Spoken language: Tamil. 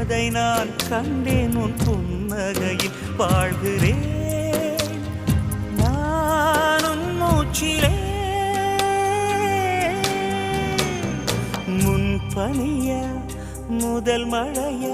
அதை நான் கண்டேன் உன் புன்னகையில் வாழ்கிறேன் நானும் மூச்சிலே முன்பனிய முதல் மழைய